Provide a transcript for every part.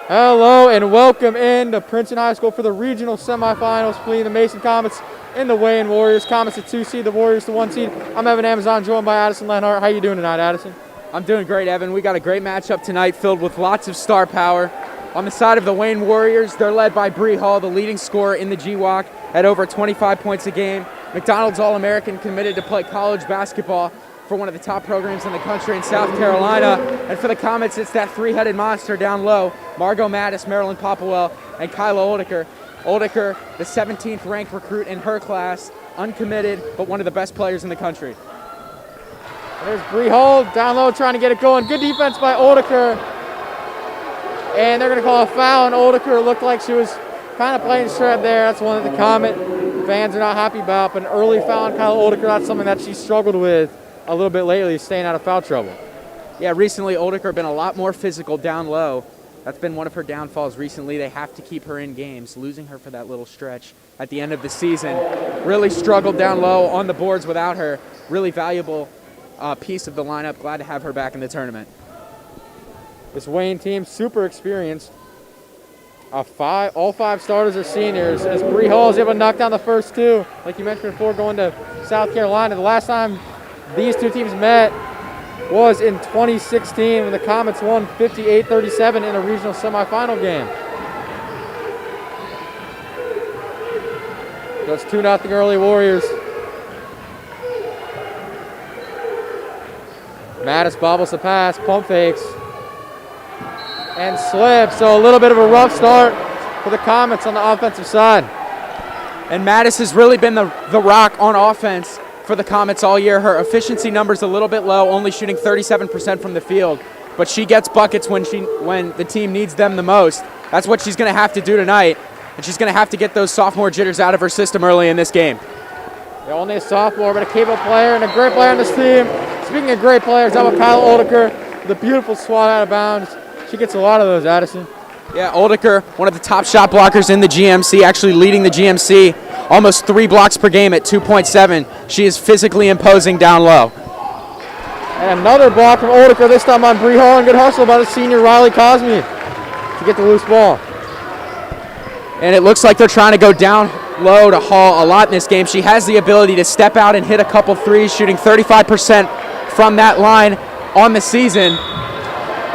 Hello and welcome into Princeton High School for the regional semifinals between the Mason Comets and the Wayne Warriors. Comets the 2 seed, the Warriors the 1 seed. I'm Evan Amazon, joined by Addison Lenhart. How you doing tonight, Addison? I'm doing great, Evan. We got a great matchup tonight filled with lots of star power. On the side of the Wayne Warriors, they're led by Bree Hall, the leading scorer in the GWAC at over 25 points a game. McDonald's All-American, committed to play college basketball for one of the top programs in the country in South Carolina. And for the Comets, it's that three-headed monster down low, Margot Mattis, Marilyn Popplewell, and Kyla Oldiker. Oldiker, the 17th ranked recruit in her class, uncommitted, but one of the best players in the country. There's Bree Hall down low trying to get it going. Good defense by Oldiker. And they're going to call a foul, and Oldiker looked like she was kind of playing straight there. That's one that the Comet fans are not happy about. But an early foul on Kyla Oldiker, that's something that she struggled with a little bit lately, staying out of foul trouble. Yeah, recently Oldiker been a lot more physical down low. That's been one of her downfalls recently. They have to keep her in games. Losing her for that little stretch at the end of the season. Really struggled down low on the boards without her. Really valuable piece of the lineup. Glad to have her back in the tournament. This Wayne team, super experienced. All five starters are seniors. As Bree Hall is able to knock down the first two, like you mentioned before, going to South Carolina. The last time these two teams met was in 2016 when the Comets won 58-37 in a regional semifinal game. So it's 2-0 early Warriors. Mattis bobbles the pass, pump fakes, and slips. So a little bit of a rough start for the Comets on the offensive side. And Mattis has really been the rock on offense for the Comets all year. Her efficiency number's a little bit low, only shooting 37% from the field, but she gets buckets when the team needs them the most. That's what she's going to have to do tonight, and she's going to have to get those sophomore jitters out of her system early in this game. They're only a sophomore, but a capable player and a great player on this team. Speaking of great players, how about Kyla Oldiker with a beautiful swat out of bounds. She gets a lot of those, Addison. Yeah, Oldiker, one of the top shot blockers in the GMC, actually leading the GMC, almost 3 blocks per game at 2.7. She is physically imposing down low. And another block from Oldiker, this time on Bree Hall, and good hustle by the senior Riley Cosme to get the loose ball. And it looks like they're trying to go down low to Hall a lot in this game. She has the ability to step out and hit a couple threes, shooting 35% from that line on the season.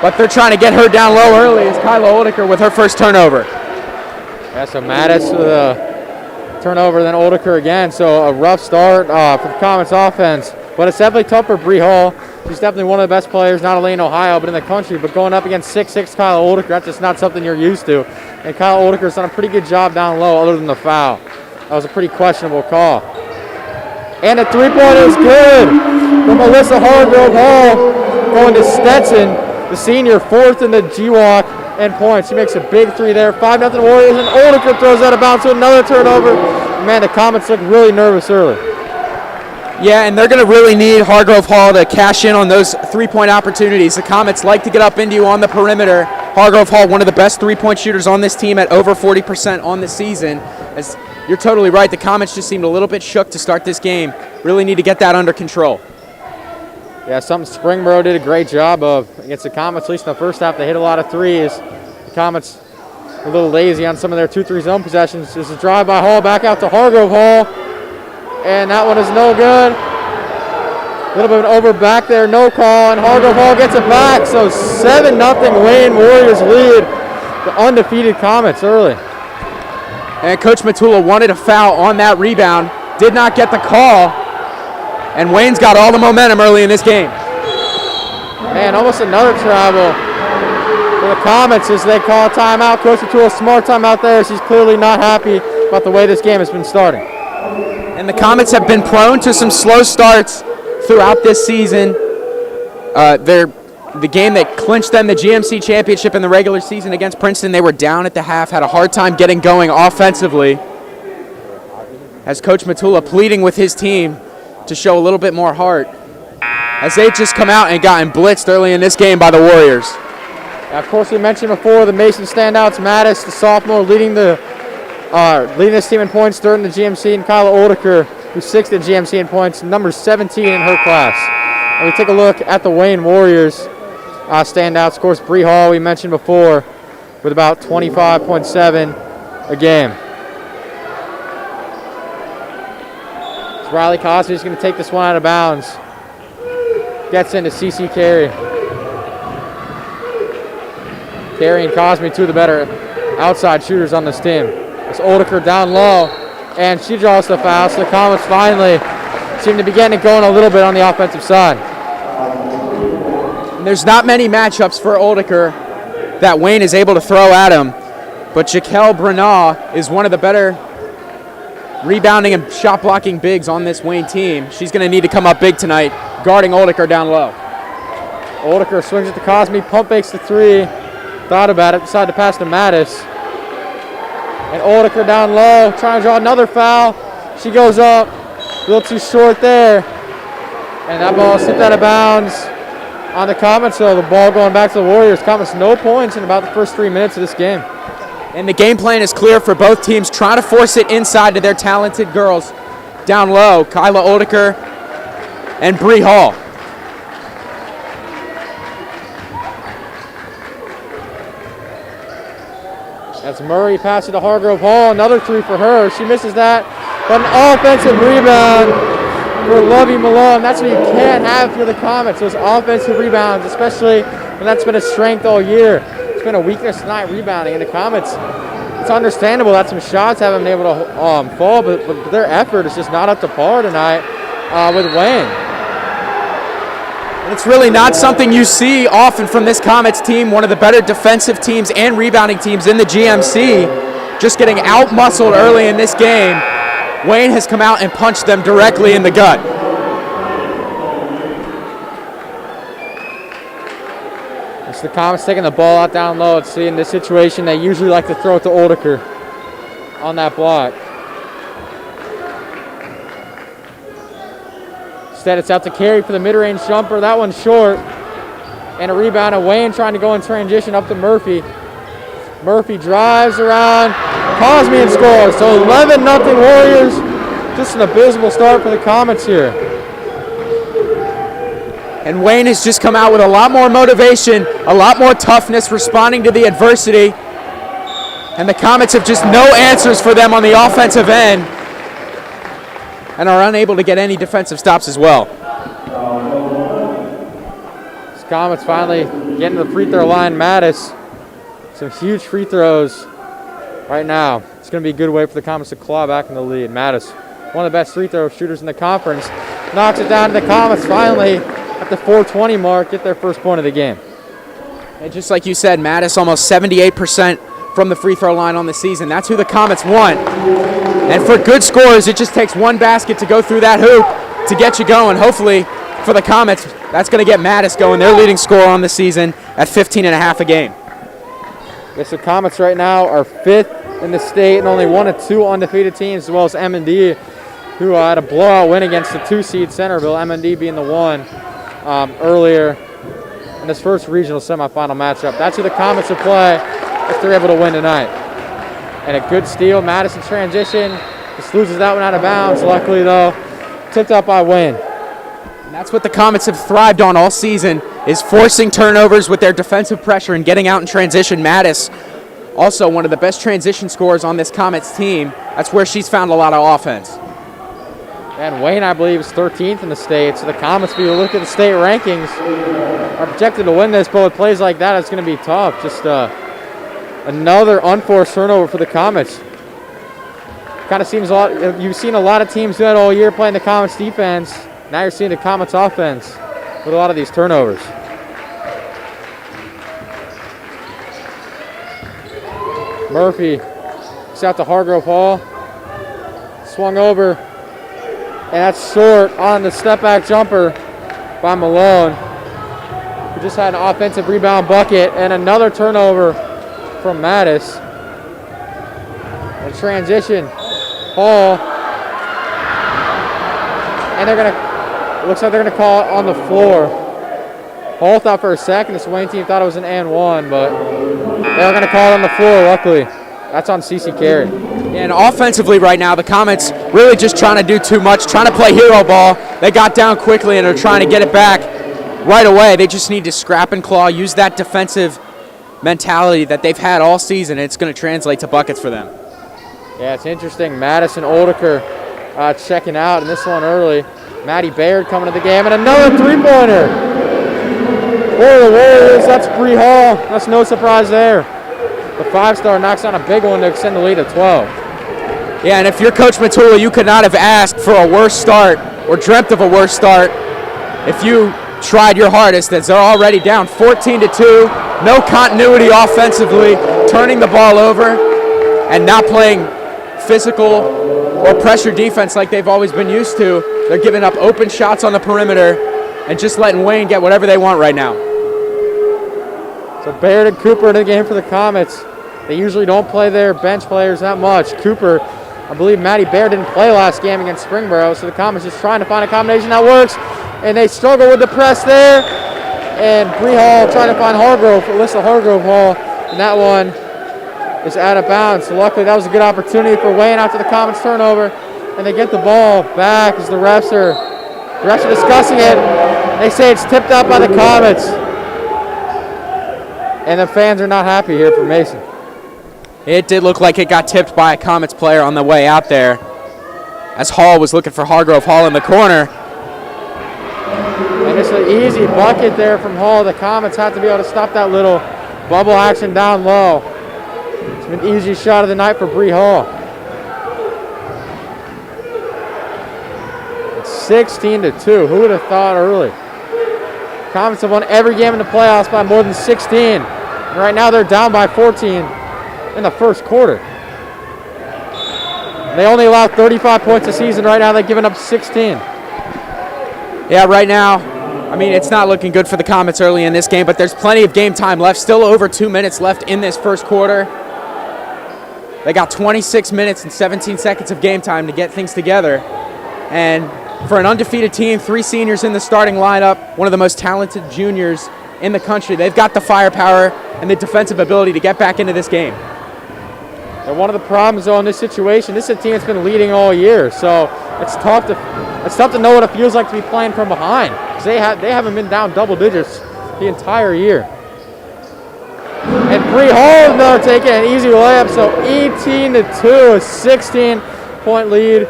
But they're trying to get her down low early. It's Kyla Oldiker with her first turnover. Yeah, so Mattis with a turnover, then Oldiker again. So a rough start for the Comets offense. But it's definitely tough for Bree Hall. She's definitely one of the best players, not only in Ohio, but in the country. But going up against 6'6" Kyla Oldiker, that's just not something you're used to. And Kyla Oldiker's done a pretty good job down low other than the foul. That was a pretty questionable call. And the three-pointer is good from Melissa Hargrove Hall, going to Stetson, the senior, 4th in the GWAC and points. She makes a big three there. 5-0 Warriors, and Oldiker throws out of bounds to another turnover. Man, the Comets look really nervous early. Yeah, and they're going to really need Hargrove Hall to cash in on those three-point opportunities. The Comets like to get up into you on the perimeter. Hargrove Hall, one of the best three-point shooters on this team at over 40% on the season. As you're totally right, the Comets just seemed a little bit shook to start this game. Really need to get that under control. Yeah, something Springboro did a great job of against the Comets, at least in the first half. They hit a lot of threes. The Comets a little lazy on some of their 2-3 zone possessions. This is a drive by Hall, back out to Hargrove Hall. And that one is no good. A little bit of an over back there, no call, and Hargrove Hall gets it back. So 7-0 Wayne Warriors lead the undefeated Comets early. And Coach Matula wanted a foul on that rebound, did not get the call, and Wayne's got all the momentum early in this game. Man, almost another travel for the Comets as they call a timeout. Coach Matula, smart timeout there. She's clearly not happy about the way this game has been starting. And the Comets have been prone to some slow starts throughout this season. The game that clinched them the GMC championship in the regular season against Princeton, they were down at the half, had a hard time getting going offensively. As Coach Matula pleading with his team to show a little bit more heart, as they just come out and gotten blitzed early in this game by the Warriors. Of course, we mentioned before the Mason standouts, Mattis, the sophomore, leading this team in points during the GMC, and Kyla Oldiker, who's 6th in GMC in points, number 17 in her class. And we take a look at the Wayne Warriors standouts. Of course, Bree Hall, we mentioned before, with about 25.7 a game. So Riley Cosby's going to take this one out of bounds. Gets into CC Carey. Carey and Cosby, two of the better outside shooters on this team. It's Oldeker down low, and she draws the foul, so the Comets finally seem to be getting it going a little bit on the offensive side. And there's not many matchups for Oldeker that Wayne is able to throw at him, but Jaquel Brunau is one of the better rebounding and shot blocking bigs on this Wayne team. She's going to need to come up big tonight, guarding Oldeker down low. Oldeker swings it to Cosby, pump fakes the three. Thought about it, decided to pass to Mattis. And Oldeker down low, trying to draw another foul. She goes up, a little too short there. And that ball slipped out of bounds on the Comets, so the ball going back to the Warriors. Comets no points in about the first 3 minutes of this game. And the game plan is clear for both teams, trying to force it inside to their talented girls down low, Kyla Oldeker and Bree Hall. That's Murray passing to Hargrove Hall. Another three for her. She misses that. But an offensive rebound for Lovey Malone. That's what you can't have for the Comets, those offensive rebounds, especially when that's been a strength all year. It's been a weakness tonight rebounding. And the Comets, it's understandable that some shots haven't been able to fall, but their effort is just not up to par tonight with Wayne. It's really not something you see often from this Comets team, one of the better defensive teams and rebounding teams in the GMC, just getting out-muscled early in this game. Wayne has come out and punched them directly in the gut. It's the Comets taking the ball out down low. See, in this situation, they usually like to throw it to Oldeker on that block. Instead, it's out to Carey for the mid-range jumper. That one's short. And a rebound of Wayne trying to go in transition up to Murphy. Murphy drives around. Cosby and scores. So 11-0 Warriors. Just an abysmal start for the Comets here. And Wayne has just come out with a lot more motivation, a lot more toughness, responding to the adversity. And the Comets have just no answers for them on the offensive end, and are unable to get any defensive stops as well. This Comets finally getting to the free throw line. Mattis, some huge free throws right now. It's going to be a good way for the Comets to claw back in the lead. Mattis, one of the best free throw shooters in the conference, knocks it down to the Comets finally at the 4:20 mark, get their first point of the game. And just like you said, Mattis almost 78% from the free throw line on the season. That's who the Comets want. And for good scores, it just takes one basket to go through that hoop to get you going. Hopefully, for the Comets, that's going to get Mattis going, their leading scorer on the season at 15.5 a game. Yes, the Comets right now are 5th in the state and only one of two undefeated teams, as well as M&D, who had a blowout win against the 2-seed Centerville, M&D being the one earlier in this first regional semifinal matchup. That's who the Comets will play if they're able to win tonight. And a good steal, Madison transition, just loses that one out of bounds. Luckily, though, tipped up by Wayne. And that's what the Comets have thrived on all season, is forcing turnovers with their defensive pressure and getting out in transition. Mattis, also one of the best transition scorers on this Comets team. That's where she's found a lot of offense. And Wayne, I believe, is 13th in the state. So the Comets, if you look at the state rankings, are projected to win this, but with plays like that, it's going to be tough. Just another unforced turnover for the Comets. Kind of seems a lot. You've seen a lot of teams do that all year playing the Comets defense. Now you're seeing the Comets offense with a lot of these turnovers. Murphy gets out to Hargrove Hall. Swung over. And that's short on the step-back jumper by Malone, who just had an offensive rebound bucket, and another turnover from Mattis. And transition, Hall. And looks like they're gonna call it on the floor. Hall thought for a second this Wayne team thought it was an and one, but they're gonna call it on the floor, luckily. That's on CC Carey. And offensively right now, the Comets really just trying to do too much, trying to play hero ball. They got down quickly and are trying to get it back right away. They just need to scrap and claw, use that defensive mentality that they've had all season, and it's going to translate to buckets for them. Yeah, it's interesting. Madison Oldeker checking out in this one early. Maddie Baird coming to the game, and another three-pointer for the Warriors. That's Bree Hall. That's no surprise there. The 5-star knocks on a big one to extend the lead to 12. Yeah, and if you're Coach Matula, you could not have asked for a worse start or dreamt of a worse start if you tried your hardest, as they're already down 14-2. No continuity offensively, turning the ball over and not playing physical or pressure defense like they've always been used to. They're giving up open shots on the perimeter and just letting Wayne get whatever they want right now. So Baird and Cooper in the game for the Comets. They usually don't play their bench players that much. Cooper, I believe Maddie Baird didn't play last game against Springboro, so the Comets just trying to find a combination that works, and they struggle with the press there. And Bree Hall trying to find Alyssa Hargrove Hall, and that one is out of bounds. So luckily that was a good opportunity for Wayne after the Comets turnover, and they get the ball back as the refs are discussing it. They say it's tipped out by the Comets, and the fans are not happy here for Mason. It did look like it got tipped by a Comets player on the way out there, as Hall was looking for Hargrove Hall in the corner. And it's an easy bucket there from Hall. The Comets have to be able to stop that little bubble action down low. It's an easy shot of the night for Bree Hall. It's 16-2. Who would have thought early? Comets have won every game in the playoffs by more than 16. And right now they're down by 14 in the first quarter. They only allow 35 points a season. Right now they've given up 16. Yeah, right now, I mean, it's not looking good for the Comets early in this game, but there's plenty of game time left. Still over 2 minutes left in this first quarter. They got 26 minutes and 17 seconds of game time to get things together. And for an undefeated team, 3 seniors in the starting lineup, one of the most talented juniors in the country, they've got the firepower and the defensive ability to get back into this game. And one of the problems, though, in this situation, this is a team that's been leading all year, so it's tough to know what it feels like to be playing from behind. Because they haven't been down double digits the entire year. And Bree Hall, though, taking an easy layup, so 18-2, a 16-point lead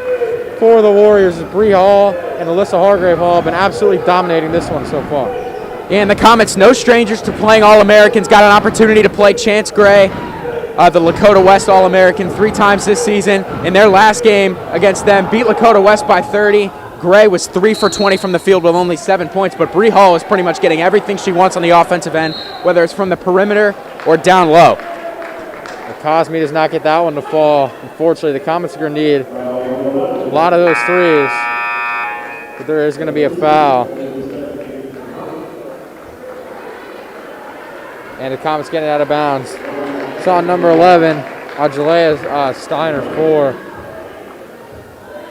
for the Warriors. Bree Hall and Alyssa Hargrave Hall have been absolutely dominating this one so far. And the Comets, no strangers to playing All-Americans, got an opportunity to play Chance Gray, the Lakota West All-American, 3 times this season. In their last game against them, beat Lakota West by 30. Gray was 3 for 20 from the field with only 7 points, but Bree Hall is pretty much getting everything she wants on the offensive end, whether it's from the perimeter or down low. Cosme does not get that one to fall. Unfortunately, the Comets are going to need a lot of those threes, but there is going to be a foul. And the Comets getting out of bounds. It's on number 11, Ajalea Steiner for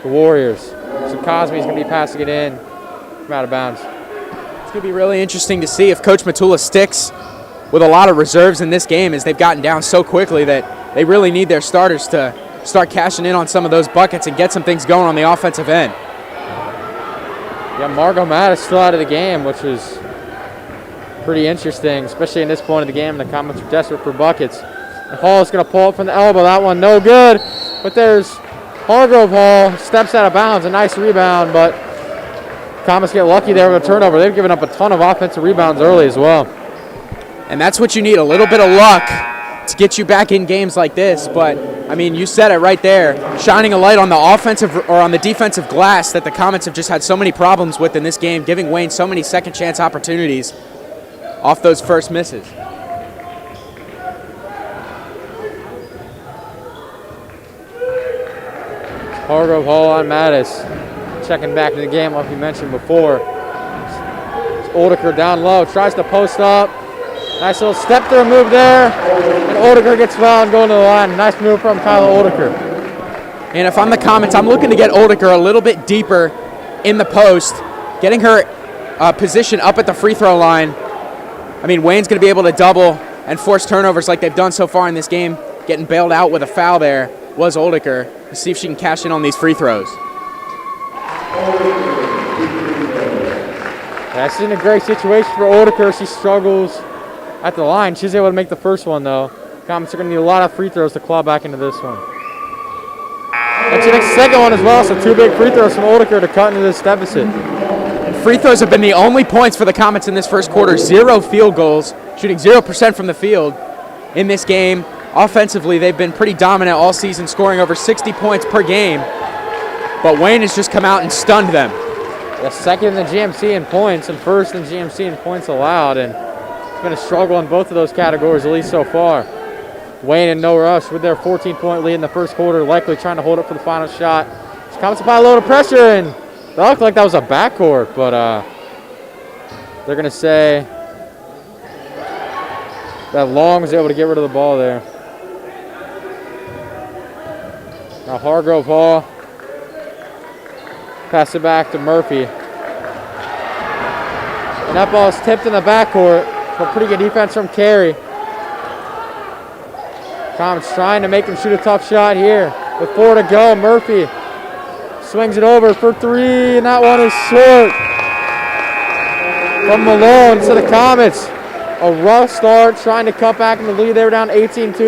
the Warriors. So Cosme's going to be passing it in from out of bounds. It's going to be really interesting to see if Coach Matula sticks with a lot of reserves in this game, as they've gotten down so quickly that they really need their starters to start cashing in on some of those buckets and get some things going on the offensive end. Yeah, Margot Matt is still out of the game, which is pretty interesting, especially in this point of the game. The Comets are desperate for buckets. And Hall is going to pull up from the elbow. That one no good, but there's Hargrove Hall, steps out of bounds. A nice rebound, but Comets get lucky there with a turnover. They've given up a ton of offensive rebounds early as well. And that's what you need, a little bit of luck to get you back in games like this. But, I mean, you said it right there, shining a light on the offensive or on the defensive glass that the Comets have just had so many problems with in this game, giving Wayne so many second chance opportunities off those first misses. Hargrove Hall on Mattis. Checking back to the game like we mentioned before. Oldeker down low, tries to post up. Nice little step through move there. And Oldeker gets fouled and going to the line. Nice move from Kyla Oldeker. And if I'm the Comets, I'm looking to get Oldeker a little bit deeper in the post, getting her position up at the free throw line. I mean, Wayne's going to be able to double and force turnovers like they've done so far in this game. Getting bailed out with a foul there was Oldeker. Let's see if she can cash in on these free throws. That's in a great situation for Oldeker. She struggles at the line. She's able to make the first one, though. Comets are going to need a lot of free throws to claw back into this one. And she makes the second one as well, so 2 big free throws from Oldeker to cut into this deficit. Free throws have been the only points for the Comets in this first quarter. 0 field goals, shooting 0% from the field in this game. Offensively, they've been pretty dominant all season, scoring over 60 points per game. But Wayne has just come out and stunned them. Yeah, second in the GMC in points and first in GMC in points allowed. And it's been a struggle in both of those categories, at least so far. Wayne in no rush with their 14-point lead in the first quarter, likely trying to hold it for the final shot. Comets apply a load of pressure, and that looked like that was a backcourt, but they're going to say that Long was able to get rid of the ball there. Now Hargrove Hall. Pass it back to Murphy. And that ball is tipped in the backcourt. But pretty good defense from Carey. Comets trying to make him shoot a tough shot here. With 4 to go, Murphy swings it over for 3, and that one is short. From Malone to the Comets. A rough start, trying to cut back in the lead. They were down 18-2.